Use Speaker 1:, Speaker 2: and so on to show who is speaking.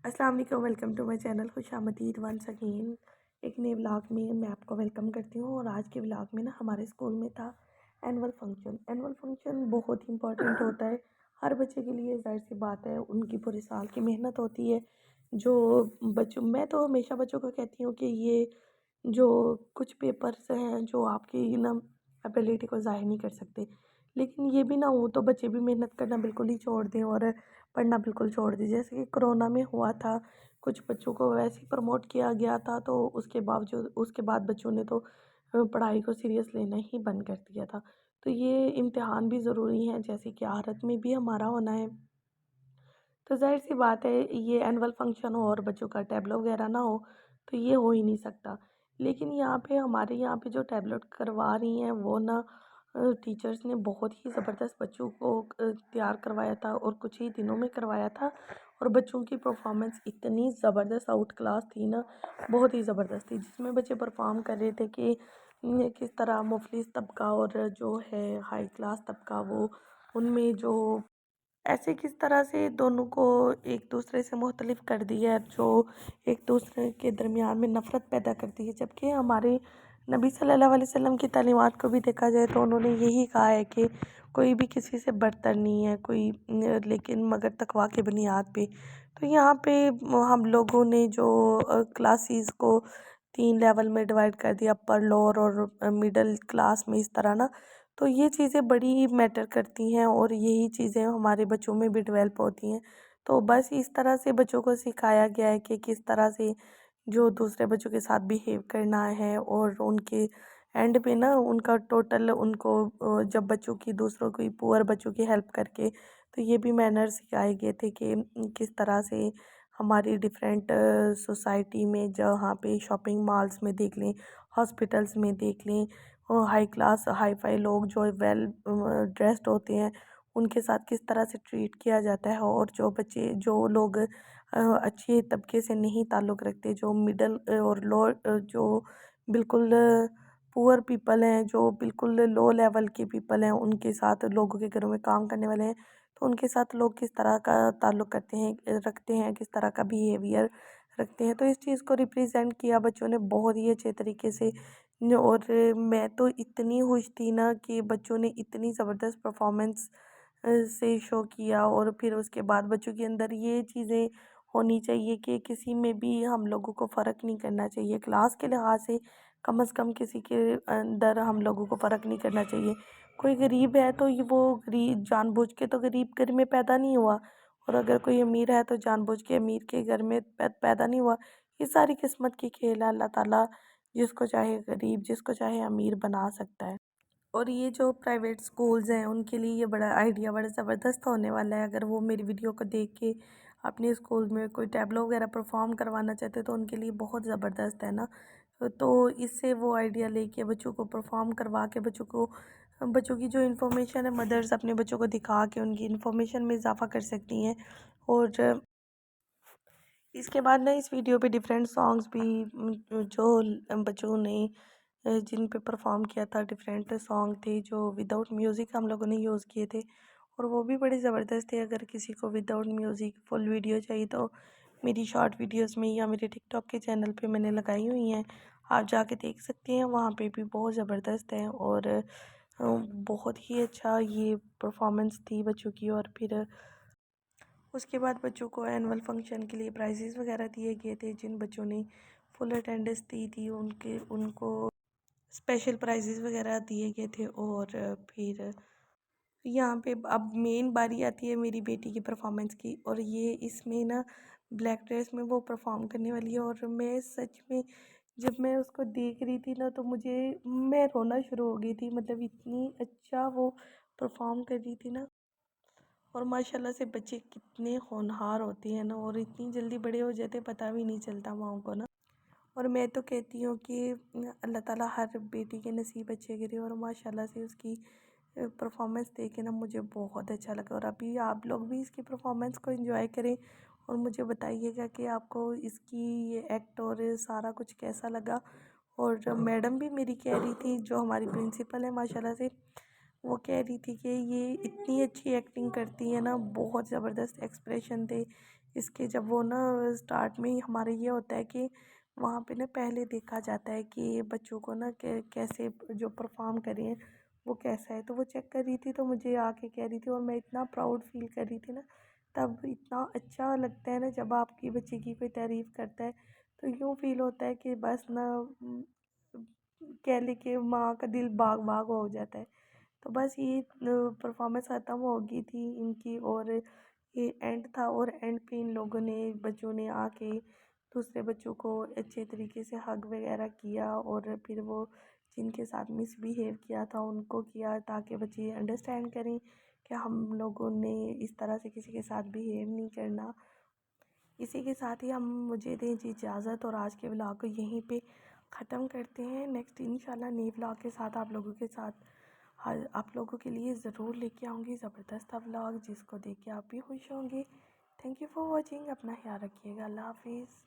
Speaker 1: अस्सलाम वालेकुम, welcome to my channel खुशामदीद वंस अगेन। एक नए व्लॉग में मैं आपको वेलकम करती हूँ। और आज के व्लॉग में ना हमारे स्कूल में था एनुअल फंक्शन। एनुअल फंक्शन बहुत ही इंपॉर्टेंट होता है हर बच्चे के लिए। जाहिर सी बात है, उनकी पूरे साल की मेहनत होती है। जो बच्चों मैं तो हमेशा बच्चों को कहती हूँ कि ये जो कुछ पेपर्स हैं जो आपकी ना एबिलिटी को ज़ाहिर नहीं कर सकते, लेकिन ये भी ना हो तो बच्चे भी मेहनत करना बिल्कुल ही छोड़ दें और पढ़ना बिल्कुल छोड़ दें। जैसे कि कोरोना में हुआ था, कुछ बच्चों को वैसे ही प्रमोट किया गया था, तो उसके बाद बच्चों ने तो पढ़ाई को सीरियस लेना ही बंद कर दिया था। तो ये इम्तिहान भी ज़रूरी हैं, जैसे कि आखिरत में भी हमारा होना है। तो ज़ाहिर-सी बात है, ये एनुअल फंक्शन हो और बच्चों का टैबलो वगैरह ना हो, तो ये हो ही नहीं सकता। लेकिन यहाँ पे हमारे यहाँ पे जो टैबलेट करवा रही हैं वो ना टीचर्स ने बहुत ही ज़बरदस्त बच्चों को तैयार करवाया था और कुछ ही दिनों में करवाया था। और बच्चों की परफॉर्मेंस इतनी ज़बरदस्त आउट क्लास थी ना, बहुत ही ज़बरदस्त थी। जिसमें बच्चे परफॉर्म कर रहे थे कि किस तरह मुफलिस तबका और जो है हाई क्लास तबका, वो उनमें जो ऐसे किस तरह से दोनों को एक दूसरे से मुख्तलिफ कर दिया है, जो एक दूसरे के दरमियान में नफ़रत पैदा करती है। जबकि हमारे नबी सल्लल्लाहु अलैहि वसल्लम की तालीमात को भी देखा जाए तो उन्होंने यही कहा है कि कोई भी किसी से बढ़तर नहीं है, कोई लेकिन मगर तकवा की बुनियाद पे। तो यहाँ पे हम लोगों ने जो क्लासेस को 3 लेवल में डिवाइड कर दिया, अपर लोअर और मिडल क्लास में, इस तरह ना। तो ये चीज़ें बड़ी मैटर करती हैं और यही चीज़ें हमारे बच्चों में भी डेवलप होती हैं। तो बस इस तरह से बच्चों को सिखाया गया है कि किस तरह से जो दूसरे बच्चों के साथ बिहेव करना है। और उनके एंड पे ना उनका टोटल उनको जब बच्चों की दूसरों की पुअर बच्चों की हेल्प करके, तो ये भी मैनर्स सिखाए गए थे कि किस तरह से हमारी डिफरेंट सोसाइटी में, जहाँ पे शॉपिंग मॉल्स में देख लें, हॉस्पिटल्स में देख लें, हाई क्लास हाई फाई लोग जो वेल ड्रेस्ड होते हैं, उनके साथ किस तरह से ट्रीट किया जाता है। और जो लोग अच्छे तबके से नहीं ताल्लुक़ रखते, जो मिडल और लो जो बिल्कुल पुअर पीपल हैं, जो बिल्कुल लो लेवल के पीपल हैं, उनके साथ, लोगों के घरों में काम करने वाले हैं, तो उनके साथ लोग किस तरह का ताल्लुक़ रखते हैं, किस तरह का बिहेवियर रखते हैं। तो इस चीज़ को रिप्रेजेंट किया बच्चों ने बहुत ही अच्छे तरीके से। और मैं तो इतनी खुश थी ना कि बच्चों ने इतनी ज़बरदस्त परफॉर्मेंस से शो किया। और फिर उसके बाद बच्चों के अंदर ये चीज़ें होनी चाहिए कि किसी में भी हम लोगों को फ़र्क नहीं करना चाहिए क्लास के लिहाज से। कम से कम किसी के अंदर हम लोगों को फ़र्क नहीं करना चाहिए। कोई गरीब है तो ये वो गरीब जानबूझ के तो गरीब घर में पैदा नहीं हुआ, और अगर कोई अमीर है तो जानबूझ के अमीर के घर में पैदा नहीं हुआ। ये सारी किस्मत की खेल है। अल्लाह ताला जिसको चाहे गरीब, जिसको चाहे अमीर बना सकता है। और ये जो प्राइवेट स्कूल्स हैं उनके लिए ये बड़ा आइडिया बड़ा ज़बरदस्त होने वाला है। अगर वो मेरी वीडियो को देख के अपने स्कूल में कोई टैबलो वगैरह परफॉर्म करवाना चाहते तो उनके लिए बहुत ज़बरदस्त है ना। तो इससे वो आइडिया लेके बच्चों को परफॉर्म करवा के बच्चों की जो इन्फॉर्मेशन है, मदर्स अपने बच्चों को दिखा के उनकी इन्फॉर्मेशन में इजाफा कर सकती हैं। और इसके बाद ना इस वीडियो पे डिफरेंट सॉन्ग्स भी जो बच्चों ने जिन पे परफॉर्म किया था, डिफरेंट सॉन्ग थे जो विदाउट म्यूज़िक हम लोगों ने यूज़ किए थे, और वो भी बड़े ज़बरदस्त थे। अगर किसी को विदाउट म्यूज़िक फुल वीडियो चाहिए तो मेरी शॉर्ट वीडियोस में या मेरे टिकटॉक के चैनल पे मैंने लगाई हुई हैं, आप जाके देख सकते हैं। वहाँ पे भी बहुत ज़बरदस्त है और बहुत ही अच्छा ये परफॉर्मेंस थी बच्चों की। और फिर उसके बाद बच्चों को एनुअल फंक्शन के लिए प्राइजेस वगैरह दिए गए थे। जिन बच्चों ने फुल अटेंडेंस दी थी उनको स्पेशल प्राइजेस वगैरह दिए गए थे। और फिर यहाँ पे अब मेन बारी आती है मेरी बेटी की परफॉर्मेंस की, और ये इसमें ना ब्लैक ड्रेस में वो परफॉर्म करने वाली है। और मैं सच में जब मैं उसको देख रही थी ना तो मैं रोना शुरू हो गई थी। मतलब इतनी अच्छा वो परफॉर्म कर रही थी ना। और माशाल्लाह से बच्चे कितने होनहार होते हैं ना, और इतनी जल्दी बड़े हो जाते पता भी नहीं चलता माँ को ना। और मैं तो कहती हूँ कि अल्लाह ताला हर बेटी के नसीब अच्छे करे। और माशाल्लाह से उसकी परफॉर्मेंस देख के ना मुझे बहुत अच्छा लगा। और अभी आप लोग भी इसकी परफॉर्मेंस को एंजॉय करें और मुझे बताइएगा कि आपको इसकी ये एक्ट और सारा कुछ कैसा लगा। और मैडम भी मेरी कह रही थी, जो हमारी प्रिंसिपल है माशाल्लाह से, वो कह रही थी कि ये इतनी अच्छी एक्टिंग करती है ना, बहुत ज़बरदस्त एक्सप्रेशन थे इसके जब वो ना स्टार्ट में ही हमारे ये होता है कि वहाँ पे ना पहले देखा जाता है कि बच्चों को ना कैसे जो परफॉर्म कर रहे हैं वो कैसा है। तो वो चेक कर रही थी तो मुझे आके कह रही थी और मैं इतना प्राउड फील कर रही थी ना। तब इतना अच्छा लगता है ना जब आपकी बच्चे की कोई तारीफ़ करता है। तो यूँ फील होता है कि बस ना कह ले कि माँ का दिल बाग बाग हो जाता है। तो बस ये परफॉर्मेंस ख़त्म हो गई थी इनकी और ये एंड था और एंड पे इन लोगों ने बच्चों ने आके दूसरे बच्चों को अच्छे तरीके से हग वगैरह किया और फिर वो जिनके साथ मिसबिहेव किया था उनको किया ताकि बच्चे अंडरस्टैंड करें कि हम लोगों ने इस तरह से किसी के साथ बिहेव नहीं करना। इसी के साथ ही हम मुझे दें जी इजाज़त और आज के व्लॉग को यहीं पे ख़त्म करते हैं। नेक्स्ट इंशाल्लाह नए व्लॉग के साथ आप लोगों के साथ आप लोगों के लिए ज़रूर लेके आऊँगी ज़बरदस्त व्लॉग जिसको देख के आप भी खुश होंगे। Thank you for watching. अपना ख्याल रखिएगा। अल्लाह हाफिज़।